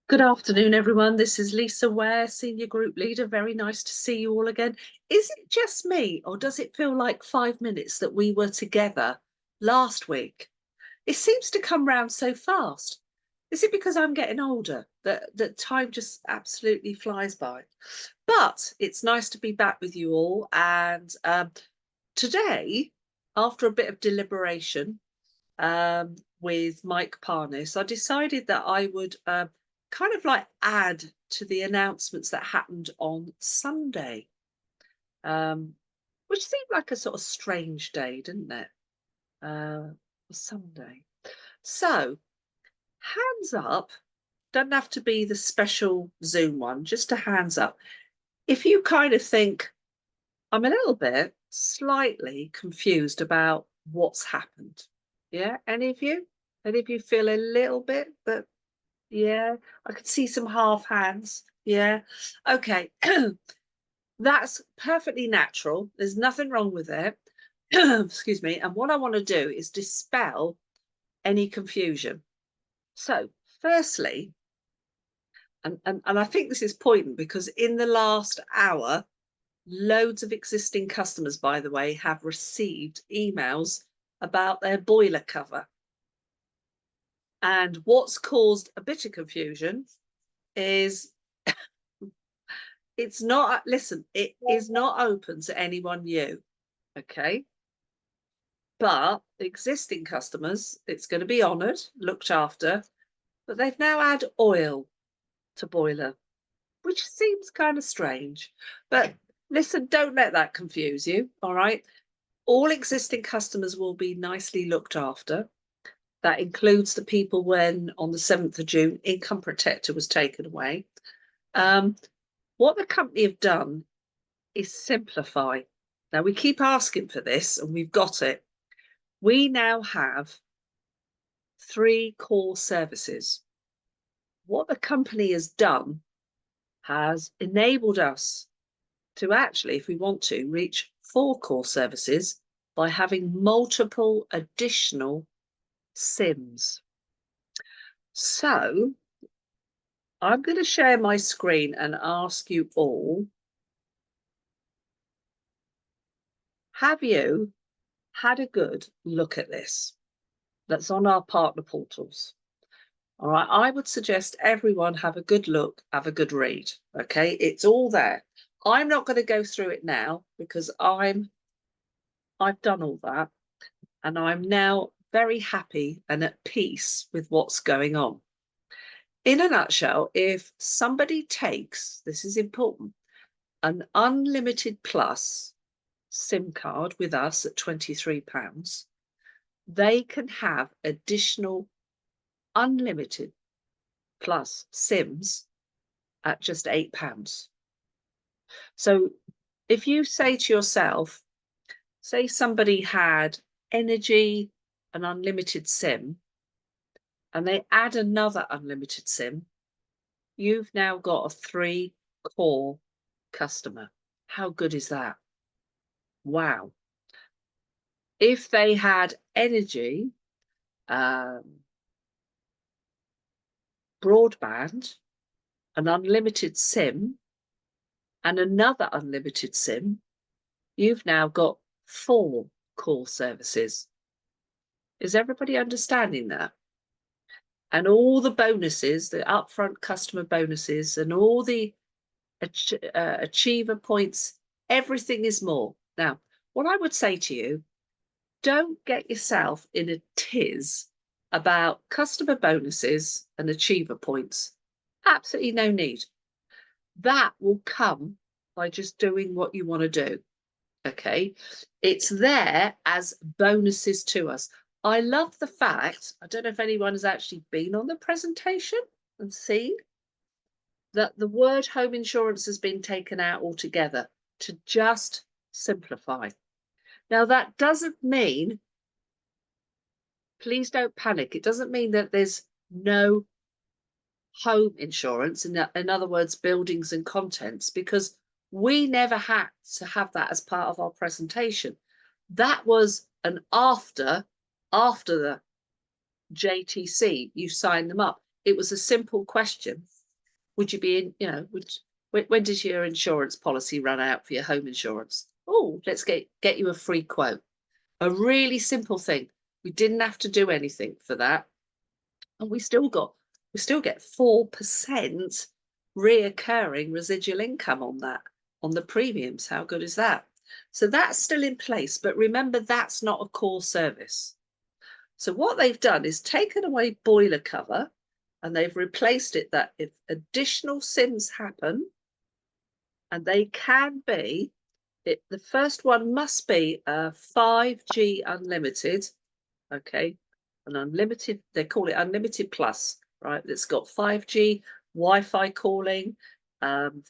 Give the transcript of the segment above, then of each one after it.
Good afternoon, everyone. This is Lisa Ware, Senior Group Leader. Very nice to see you all again. Is it just me, or does it feel like 5 minutes that we were together last week? It seems to come round so fast. Is it because I'm getting older that time just absolutely flies by? But it's nice to be back with you all. And today, after a bit of deliberation with Mike Parnis, I decided that I would kind of like add to the announcements that happened on Sunday, which seemed like a sort of strange day, didn't it? Sunday. So, hands up, doesn't have to be the special Zoom one, just a hands up. If you kind of think, I'm a little bit slightly confused about what's happened. Yeah, any of you? Any of you feel a little bit that, yeah, I could see some half hands. Yeah, okay. That's perfectly natural. There's nothing wrong with it. Excuse me. And what I want to do is dispel any confusion. So, firstly, and I think this is poignant because in the last hour, loads of existing customers, by the way, have received emails about their boiler cover. And what's caused a bit of confusion is it's not, listen, it is not open to anyone new, okay? But existing customers, it's going to be honoured, looked after, but they've now added oil to boiler, which seems kind of strange. But listen, don't let that confuse you, all right? All existing customers will be nicely looked after. That includes the people when, on the 7th of June, income protector was taken away. What the company have done is simplify. Now, we keep asking for this, and we've got it. We now have 3 core services. What the company has done has enabled us to actually, if we want to, reach 4 core services by having multiple additional SIMs. So I'm going to share my screen and ask you all, have you had a good look at this? That's on our partner portals. All right, I would suggest everyone have a good look, have a good read. Okay, it's all there. I'm not going to go through it now because I've done all that, and I'm now very happy and at peace with what's going on. In a nutshell, if somebody takes, this is important, an unlimited plus SIM card with us at £23, they can have additional unlimited plus SIMs at just £8. So if you say to yourself, say somebody had energy, an unlimited SIM, and they add another unlimited SIM, you've now got a 3 core customer. How good is that? Wow. If they had energy, broadband, an unlimited SIM, and another unlimited SIM, you've now got 4 core services. Is everybody understanding that? And all the bonuses, the upfront customer bonuses, and all the achiever points, everything is more. Now, what I would say to you, don't get yourself in a tiz about customer bonuses and achiever points. Absolutely no need. That will come by just doing what you want to do. Okay, it's there as bonuses to us. I love the fact, I don't know if anyone has actually been on the presentation and seen that the word home insurance has been taken out altogether to just simplify. Now, that doesn't mean, please don't panic, it doesn't mean that there's no home insurance, in other words, buildings and contents, because we never had to have that as part of our presentation. That was an after the JTC, you signed them up. It was a simple question. Would you be in, when does your insurance policy run out for your home insurance? Oh, let's get you a free quote. A really simple thing. We didn't have to do anything for that. And we still get 4% reoccurring residual income on that, on the premiums. How good is that? So that's still in place, but remember, that's not a core service. So what they've done is taken away boiler cover, and they've replaced it that if additional SIMs happen, and they can be, the first one must be 5G unlimited, okay? An unlimited, they call it unlimited plus, right? It's got 5G, Wi-Fi calling,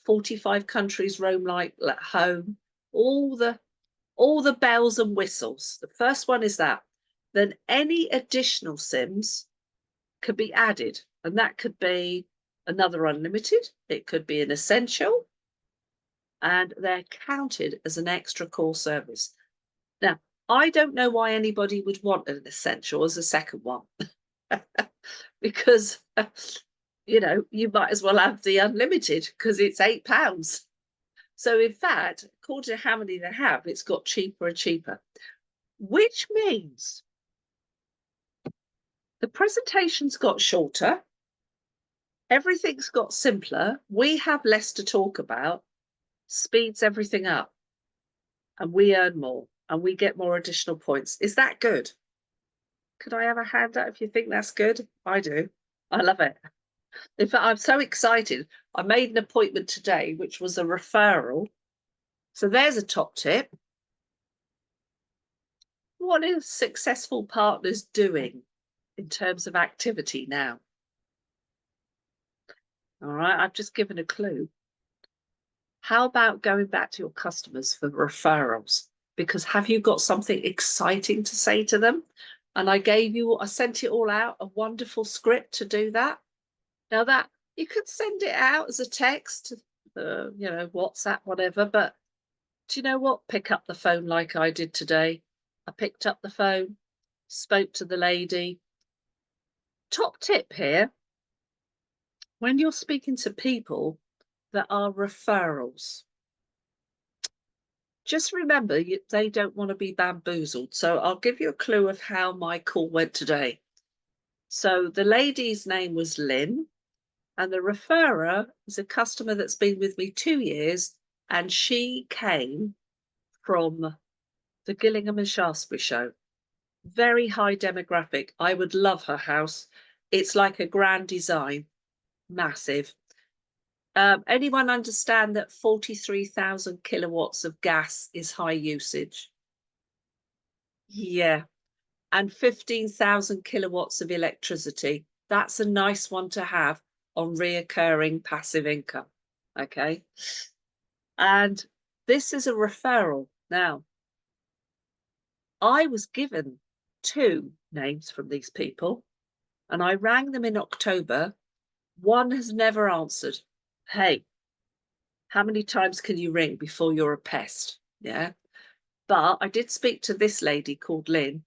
45 countries roam like at home, all the bells and whistles. The first one is that. Then any additional SIMs could be added, and that could be another unlimited, it could be an essential, and they're counted as an extra core service. Now, I don't know why anybody would want an essential as a second one, because you might as well have the unlimited because it's £8. So in fact, according to how many they have, it's got cheaper and cheaper, which means the presentation's got shorter, everything's got simpler, we have less to talk about, speeds everything up, and we earn more and we get more additional points. Is that good? Could I have a hand up if you think that's good? I do. I love it. In fact, I'm so excited. I made an appointment today, which was a referral. So there's a top tip. What are successful partners doing in terms of activity now? All right, I've just given a clue. How about going back to your customers for referrals? Because have you got something exciting to say to them? And I sent it all out, a wonderful script to do that. Now that you could send it out as a text, WhatsApp, whatever, but do you know what? Pick up the phone like I did today. I picked up the phone, spoke to the lady. Top tip here, when you're speaking to people that are referrals, just remember they don't want to be bamboozled. So I'll give you a clue of how my call went today. So the lady's name was Lynn, and the referrer is a customer that's been with me 2 years, and she came from the Gillingham and Shaftesbury show. Very high demographic. I would love her house. It's like a grand design, massive. Anyone understand that 43,000 kilowatts of gas is high usage? Yeah. And 15,000 kilowatts of electricity. That's a nice one to have on reoccurring passive income. Okay. And this is a referral. Now, I was given 2 names from these people, and I rang them in October. One has never answered. Hey, how many times can you ring before you're a pest? Yeah. But I did speak to this lady called Lynn,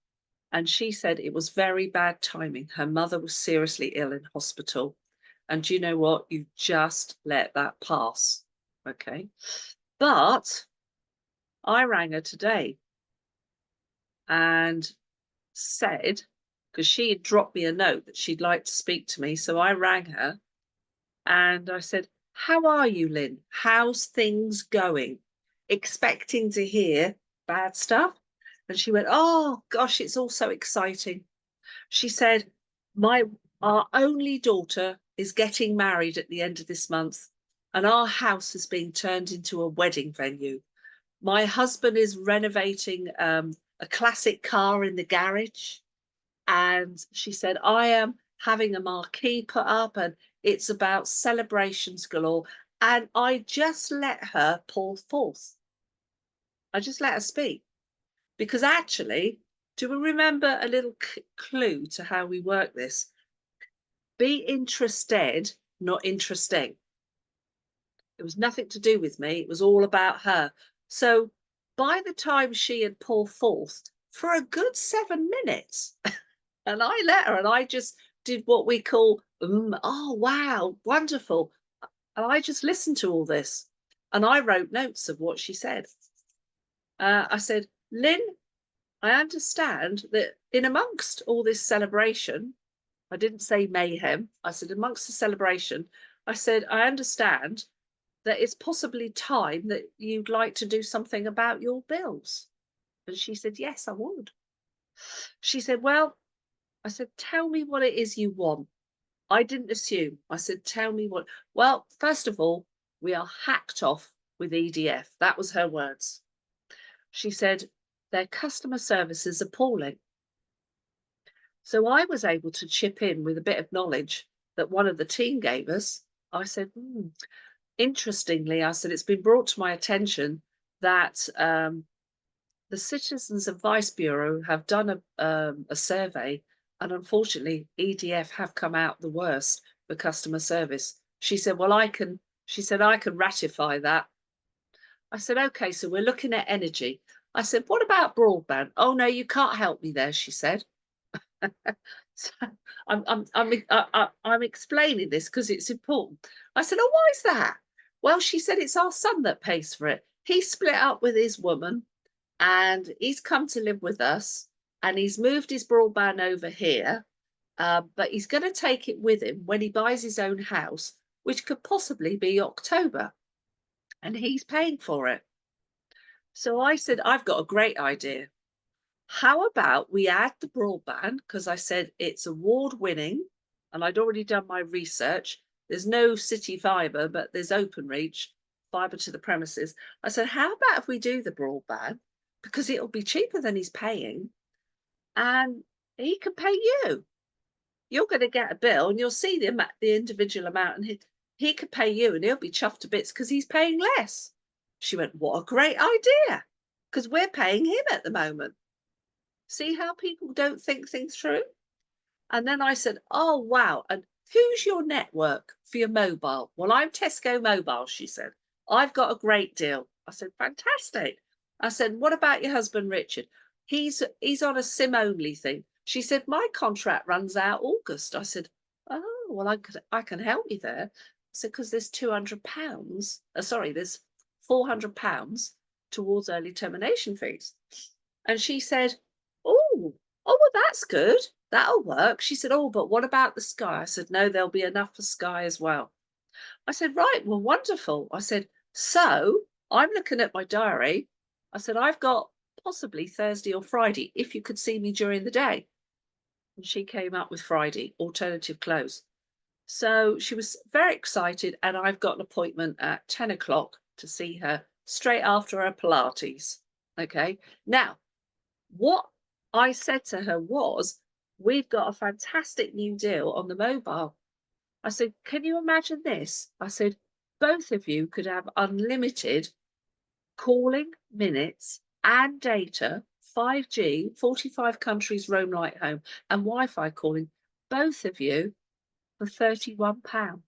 and she said it was very bad timing. Her mother was seriously ill in hospital. And do you know what? You just let that pass. Okay. But I rang her today and said, because she had dropped me a note that she'd like to speak to me. So I rang her and I said, how are you, Lynn? How's things going? Expecting to hear bad stuff. And she went, oh gosh, it's all so exciting. She said, our only daughter is getting married at the end of this month, and our house has been turned into a wedding venue. My husband is renovating a classic car in the garage. And she said, I am having a marquee put up, and it's about celebrations galore. And I just let her pour forth. I just let her speak. Because actually, do we remember a little clue to how we work this? Be interested, not interesting. It was nothing to do with me. It was all about her. So by the time she had poured forth for a good 7 minutes, and I let her, and I just did what we call, oh, wow, wonderful. And I just listened to all this and I wrote notes of what she said. I said, Lynn, I understand that in amongst all this celebration, I didn't say mayhem, I said amongst the celebration, I said, I understand that it's possibly time that you'd like to do something about your bills. And she said, yes, I would. She said, well, I said, tell me what it is you want. I didn't assume. I said, tell me what. Well, first of all, we are hacked off with EDF. That was her words. She said, their customer service is appalling. So I was able to chip in with a bit of knowledge that one of the team gave us. I said, interestingly, I said, it's been brought to my attention that the Citizens Advice Bureau have done a survey, and unfortunately, EDF have come out the worst for customer service. She said, well, I can ratify that. I said, okay, so we're looking at energy. I said, what about broadband? Oh, no, you can't help me there, she said. So I'm explaining this because it's important. I said, oh, why is that? Well, she said, it's our son that pays for it. He split up with his woman and he's come to live with us and he's moved his broadband over here, but he's going to take it with him when he buys his own house, which could possibly be October, and he's paying for it. So I said, I've got a great idea. How about we add the broadband? Because I said it's award-winning, and I'd already done my research. There's no city fibre, but there's Openreach, fibre to the premises. I said, how about if we do the broadband? Because it'll be cheaper than he's paying, and he can pay you. You're going to get a bill, and you'll see the individual amount, and he could pay you, and he'll be chuffed to bits because he's paying less. She went, what a great idea, because we're paying him at the moment. See how people don't think things through? And then I said, oh, wow. And who's your network for your mobile? Well, I'm Tesco Mobile, she said. I've got a great deal. I said, fantastic. I said, what about your husband, Richard? He's on a SIM only thing. She said, my contract runs out August. I said, oh, well, I can help you there. I said, because there's £200. There's £400 towards early termination fees. And she said, oh, well, that's good. That'll work. She said, oh, but what about the Sky? I said, no, there'll be enough for Sky as well. I said, right, well, wonderful. I said, so I'm looking at my diary. I said, I've got possibly Thursday or Friday, if you could see me during the day. And she came up with Friday, alternative close. So she was very excited, and I've got an appointment at 10 o'clock to see her straight after her Pilates. Okay. Now, what I said to her was, we've got a fantastic new deal on the mobile. I said, can you imagine this? I said, both of you could have unlimited calling minutes and data, 5G, 45 countries roam like home, and Wi-Fi calling, both of you for £31.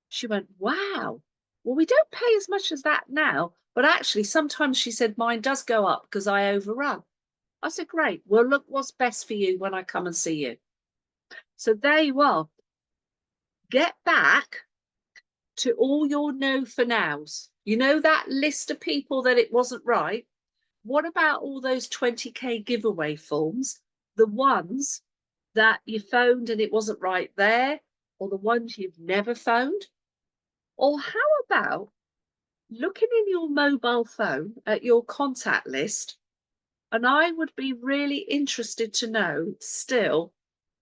She went, wow. Well, we don't pay as much as that now, but actually sometimes, she said, mine does go up because I overrun. I said, great. Well, look what's best for you when I come and see you. So there you are. Get back to all your no for nows. You know that list of people that it wasn't right? What about all those 20k giveaway forms? The ones that you phoned and it wasn't right there, or the ones you've never phoned? Or how about looking in your mobile phone at your contact list? And I would be really interested to know still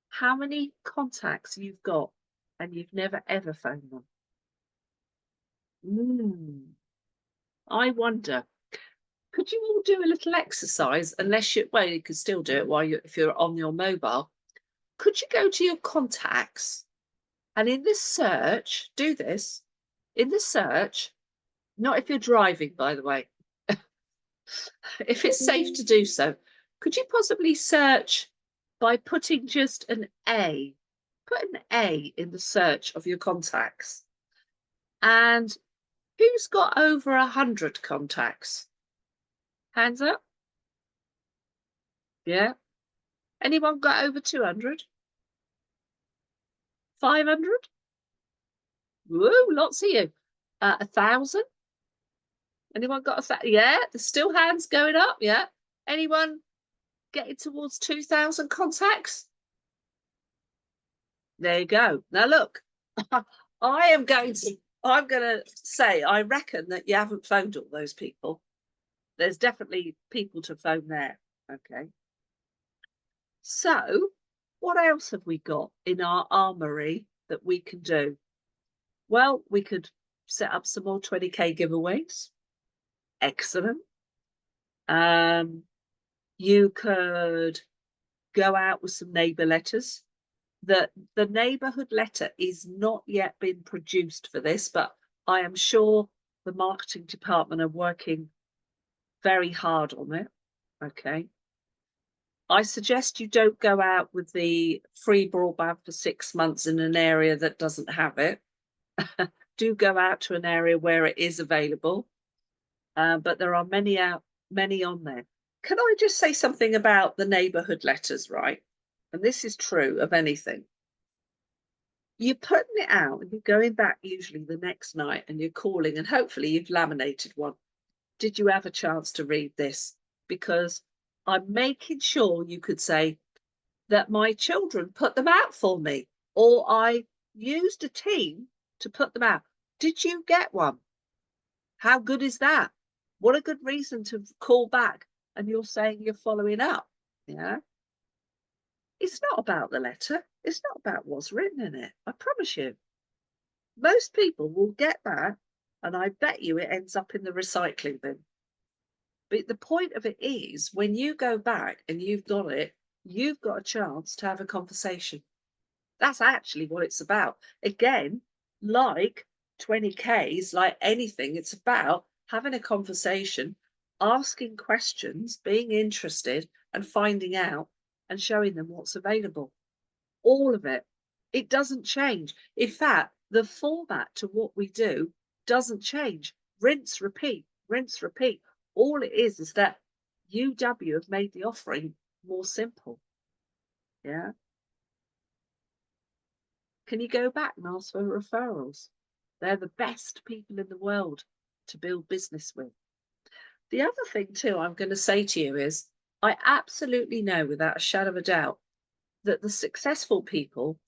how many contacts you've got and you've never ever phoned them. I wonder, could you all do a little exercise? Unless you, well, you could still do it while if you're on your mobile. Could you go to your contacts and in the search, do this, in the search, not if you're driving, by the way, if it's safe to do so, could you possibly search by putting just an A? Put an A in the search of your contacts. And who's got over 100 contacts? Hands up. Yeah. Anyone got over 200? 500? Woo, lots of you. 1,000? Anyone got yeah, there's still hands going up, yeah. Anyone getting towards 2,000 contacts? There you go. Now look, I'm going to say, I reckon that you haven't phoned all those people. There's definitely people to phone there. Okay. So what else have we got in our armory that we can do? Well, we could set up some more 20k giveaways. Excellent. You could go out with some neighbour letters. The neighbourhood letter is not yet been produced for this, but I am sure the marketing department are working very hard on it. Okay. I suggest you don't go out with the free broadband for 6 months in an area that doesn't have it. Do go out to an area where it is available. But there are many on there. Can I just say something about the neighbourhood letters, right? And this is true of anything. You're putting it out and you're going back usually the next night and you're calling, and hopefully you've laminated one. Did you have a chance to read this? Because I'm making sure you could say that my children put them out for me, or I used a team to put them out. Did you get one? How good is that? What a good reason to call back and you're saying you're following up. Yeah. It's not about the letter. It's not about what's written in it. I promise you. Most people will get that, and I bet you it ends up in the recycling bin. But the point of it is, when you go back and you've got it, you've got a chance to have a conversation. That's actually what it's about. Again, like 20Ks, like anything, it's about having a conversation, asking questions, being interested, and finding out and showing them what's available. All of it. It doesn't change. In fact, the format to what we do doesn't change. Rinse, repeat, rinse, repeat. All it is that UW have made the offering more simple. Yeah. Can you go back and ask for referrals? They're the best people in the world to build business with. The other thing too I'm going to say to you is, I absolutely know without a shadow of a doubt that the successful people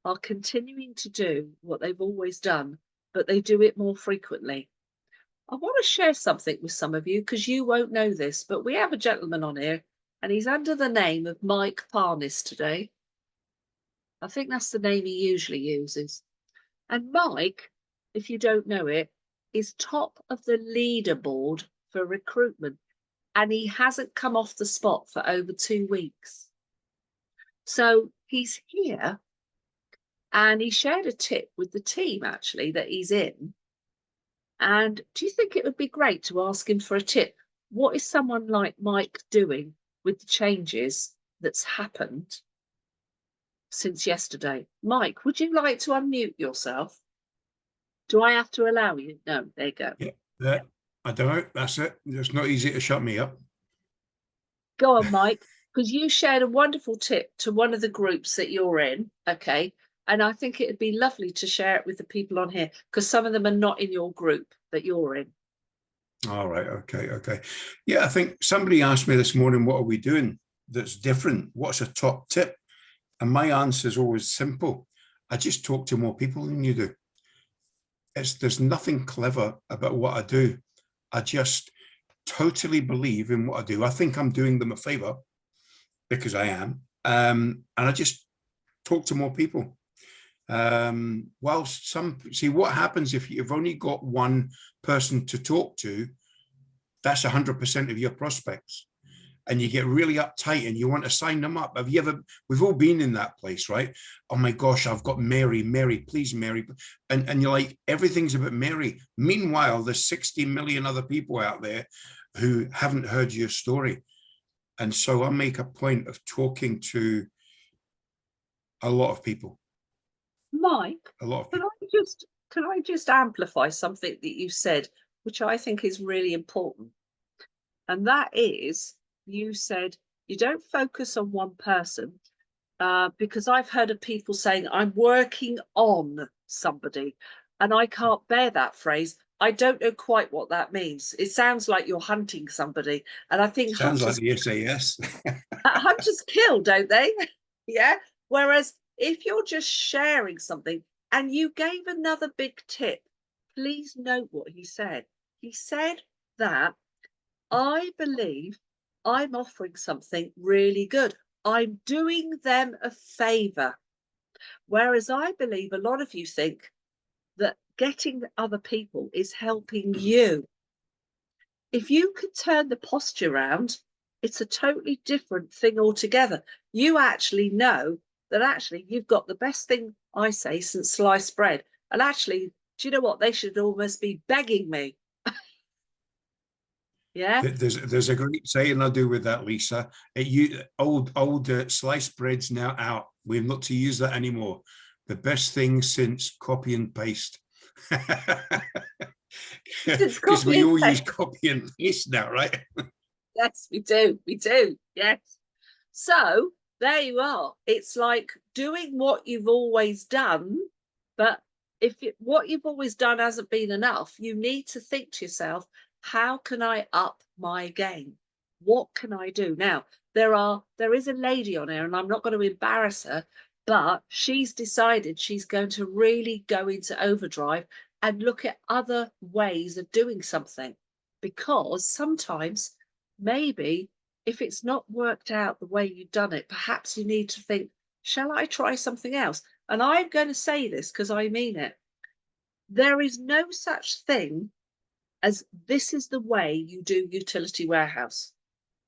are continuing to do what they've always done, but they do it more frequently. I want to share something with some of you because you won't know this, but we have a gentleman on here and he's under the name of Mike Parnis today. I think that's the name he usually uses. And Mike, if you don't know it, is top of the leaderboard for recruitment. And he hasn't come off the spot for over 2 weeks. So he's here and he shared a tip with the team actually that he's in. And do you think it would be great to ask him for a tip? What is someone like Mike doing with the changes that's happened since yesterday? Mike, would you like to unmute yourself? Do I have to allow you? No, there you go. Yeah, I don't know. That's it. It's not easy to shut me up. Go on, Mike, because you shared a wonderful tip to one of the groups that you're in. Okay. And I think it'd be lovely to share it with the people on here because some of them are not in your group that you're in. All right. Okay. Yeah, I think somebody asked me this morning, what are we doing that's different? What's a top tip? And my answer is always simple. I just talk to more people than you do. There's nothing clever about what I do. I just totally believe in what I do. I think I'm doing them a favor because I am. And I just talk to more people. Whilst see what happens if you've only got one person to talk to, that's 100% of your prospects. And you get really uptight and you want to sign them up. We've all been in that place, right? Oh my gosh, I've got Mary, please, Mary. And you're like, everything's about Mary. Meanwhile, there's 60 million other people out there who haven't heard your story. And so I make a point of talking to a lot of people. Mike, a lot of can people. I just amplify something that you said, which I think is really important? And that is, you said you don't focus on one person, because I've heard of people saying, I'm working on somebody. And I can't bear that phrase. I don't know quite what that means. It sounds like you're hunting somebody. And I think Sounds like the SAS. hunters kill, don't they? Yeah. Whereas if you're just sharing something, and you gave another big tip, please note what he said. He said that I believe I'm offering something really good. I'm doing them a favor. Whereas I believe a lot of you think that getting other people is helping you. If you could turn the posture around, it's a totally different thing altogether. You actually know that actually you've got the best thing, I say, since sliced bread. And actually, do you know what? They should almost be begging me. Yeah. There's a great saying I do with that, Lisa. Old sliced bread's now out. We're not to use that anymore. The best thing since copy and paste. It's Because copy we and all use paste. copy and paste now, right? Yes, we do. We do. Yes. So there you are. It's like doing what you've always done, but if what you've always done hasn't been enough, you need to think to yourself, how can I up my game? What can I do? Now, there is a lady on here, and I'm not going to embarrass her, but she's decided she's going to really go into overdrive and look at other ways of doing something, because sometimes maybe if it's not worked out the way you've done it, perhaps you need to think, shall I try something else? And I'm going to say this because I mean it. There is no such thing as this is the way you do utility warehouse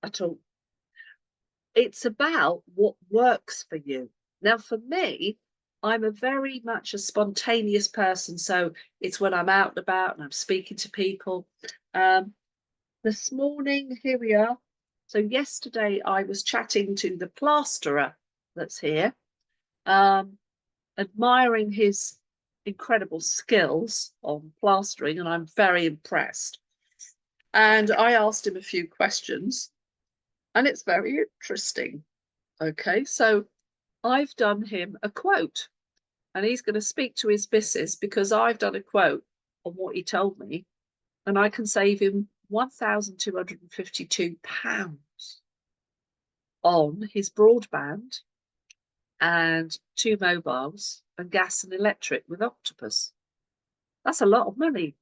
at all. It's about what works for you. Now, for me, I'm a very much a spontaneous person. So it's when I'm out and about and I'm speaking to people. Um, this morning, here we are. So yesterday I was chatting to the plasterer that's here, admiring his incredible skills on plastering, and I'm very impressed. And I asked him a few questions, and it's very interesting. Okay, so I've done him a quote, and he's going to speak to his missus because I've done a quote on what he told me, and I can save him £1,252 on his broadband and 2 mobiles and gas and electric with Octopus. That's a lot of money.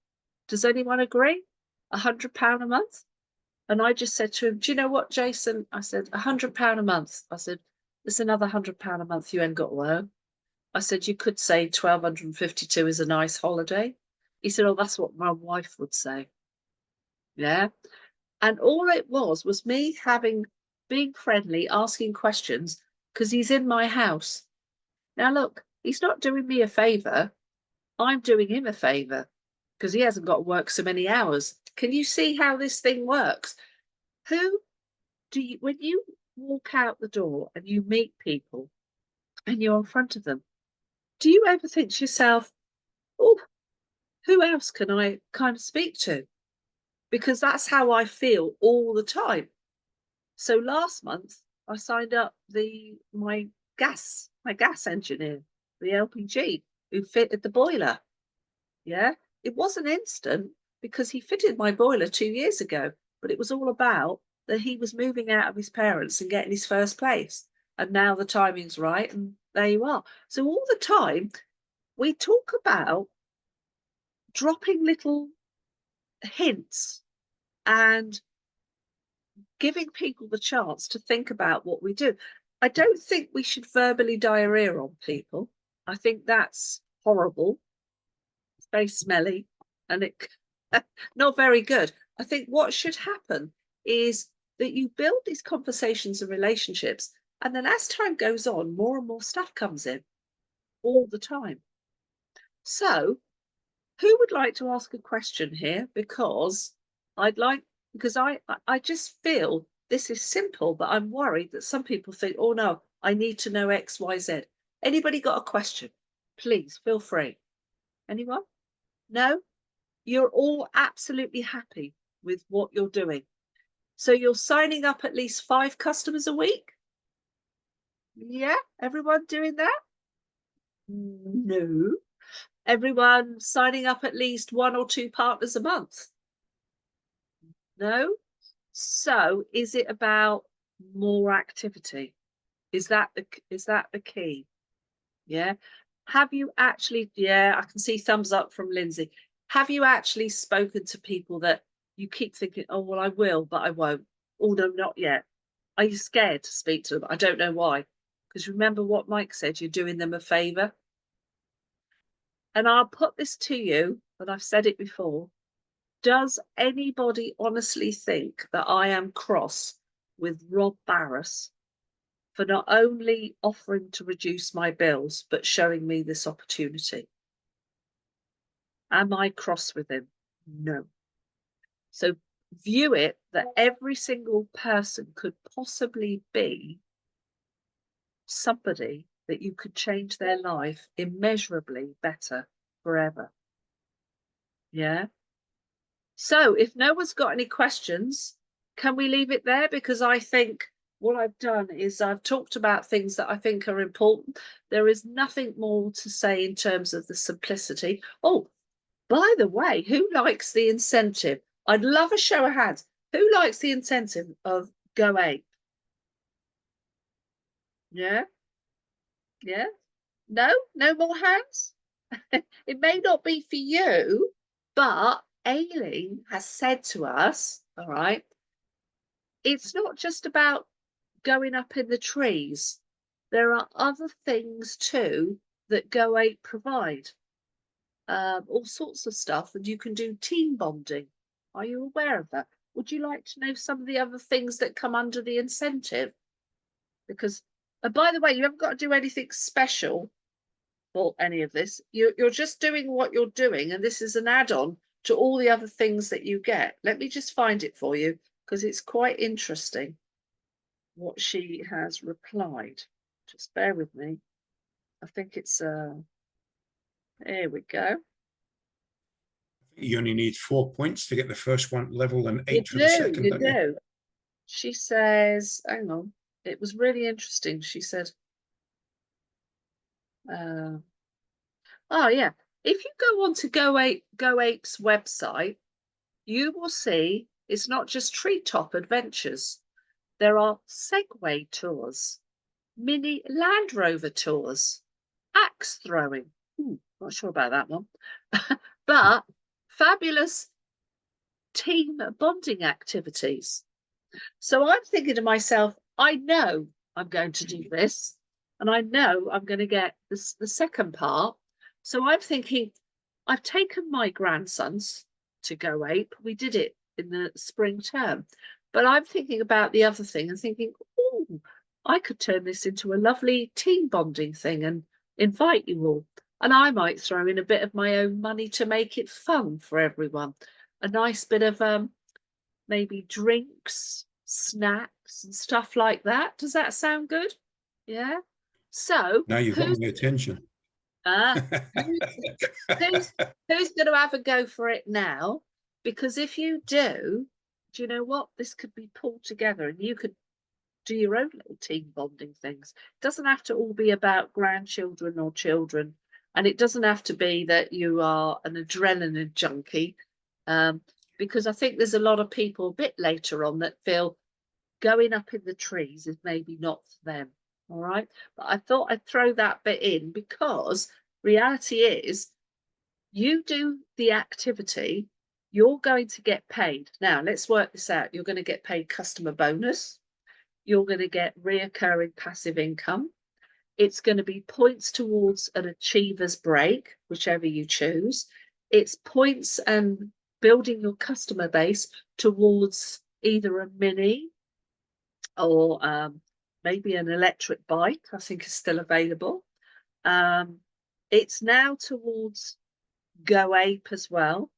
Does anyone agree? £100 a month? And I just said to him, do you know what, Jason? I said, £100 a month. I said, there's another £100 a month you ain't got to earn. I said, you could say 1,252 is a nice holiday. He said, oh, that's what my wife would say. Yeah. And all it was me being friendly, asking questions, because he's in my house. Now, look, he's not doing me a favour. I'm doing him a favour because he hasn't got to work so many hours. Can you see how this thing works? Who do you, when you walk out the door and you meet people and you're in front of them, do you ever think to yourself, oh, who else can I kind of speak to? Because that's how I feel all the time. So last month I signed up my gas engineer, the LPG, who fitted the boiler. Yeah, it wasn't instant because he fitted my boiler 2 years ago, but it was all about that he was moving out of his parents and getting his first place. And now the timing's right, and there you are. So all the time we talk about dropping little hints and giving people the chance to think about what we do. I don't think we should verbally diarrhea on people. I think that's horrible. It's very smelly and it not very good. I think what should happen is that you build these conversations and relationships, and then as time goes on, more and more stuff comes in all the time. So, who would like to ask a question here? Because I just feel this is simple, but I'm worried that some people think, oh no, I need to know X, Y, Z. Anybody got a question? Please feel free. Anyone? No? You're all absolutely happy with what you're doing. So you're signing up at least 5 customers a week? Yeah, everyone doing that? No. Everyone signing up at least 1 or 2 partners a month? No? So is it about more activity? Is that the key? Yeah. Have you actually, yeah, I can see thumbs up from Lindsay. Have you actually spoken to people that you keep thinking, oh, well, I will, but I won't? Oh, no, not yet. Are you scared to speak to them? I don't know why. Because remember what Mike said, you're doing them a favor. And I'll put this to you, and I've said it before. Does anybody honestly think that I am cross with Rob Barras for not only offering to reduce my bills, but showing me this opportunity? Am I cross with him? No. So view it that every single person could possibly be somebody that you could change their life immeasurably better forever. Yeah. So if no one's got any questions, can we leave it there? Because I think what I've done is I've talked about things that I think are important. There is nothing more to say in terms of the simplicity. Oh, by the way, who likes the incentive? I'd love a show of hands. Who likes the incentive of Go Ape? Yeah? Yeah? No? No more hands? It may not be for you, but Aileen has said to us, all right, it's not just about going up in the trees. There are other things too that Go Ape provide. All sorts of stuff, and you can do team bonding. Are you aware of that? Would you like to know some of the other things that come under the incentive? Because, by the way, you haven't got to do anything special for any of this. You're just doing what you're doing, and this is an add-on to all the other things that you get. Let me just find it for you, because it's quite interesting what she has replied. Just bear with me. I think it's here we go. You only need 4 points to get the first one level and You 8 for the second, you don't you? do. She says, hang on, it was really interesting. She said, oh yeah, if you go on to Go Ape's website, you will see it's not just treetop adventures. There are Segway tours, mini Land Rover tours, axe throwing. Not sure about that one, but fabulous team bonding activities. So I'm thinking to myself, I know I'm going to do this, and I know I'm going to get this, the second part. So I'm thinking, I've taken my grandsons to Go Ape. We did it in the spring term, but I'm thinking about the other thing and thinking, oh, I could turn this into a lovely team bonding thing and invite you all. And I might throw in a bit of my own money to make it fun for everyone. A nice bit of maybe drinks, snacks, and stuff like that. Does that sound good? Yeah. So Now you've got who's my attention. uh, who's who's going to have a go for it now? Because if you do you know what? This could be pulled together, and you could do your own little team bonding things. It doesn't have to all be about grandchildren or children, and it doesn't have to be that you are an adrenaline junkie. Because I think there's a lot of people a bit later on that feel going up in the trees is maybe not for them. All right. But I thought I'd throw that bit in because reality is you do the activity, you're going to get paid. Now, let's work this out. You're going to get paid customer bonus. You're going to get reoccurring passive income. It's going to be points towards an achiever's break, whichever you choose. It's points and building your customer base towards either a mini or maybe an electric bike, I think is still available. It's now towards Go Ape as well.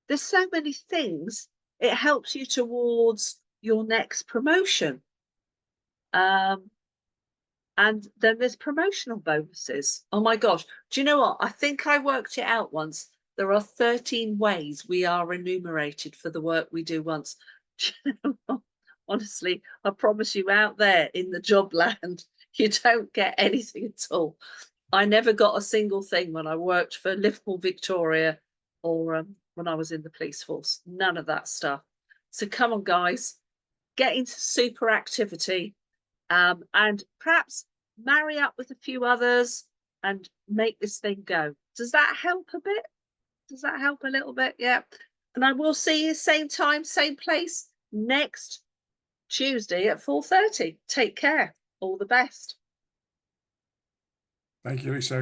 There's so many things. It helps you towards your next promotion. And then there's promotional bonuses. Oh my gosh. Do you know what? I think I worked it out once. There are 13 ways we are remunerated for the work we do once. Honestly, I promise you out there in the job land, you don't get anything at all. I never got a single thing when I worked for Liverpool Victoria or when I was in the police force. None of that stuff. So come on, guys, get into super activity, and perhaps marry up with a few others and make this thing go. Does that help a bit? Does that help a little bit? Yeah. And I will see you same time, same place next Tuesday at 4:30. Take care. All the best. Thank you, Lisa.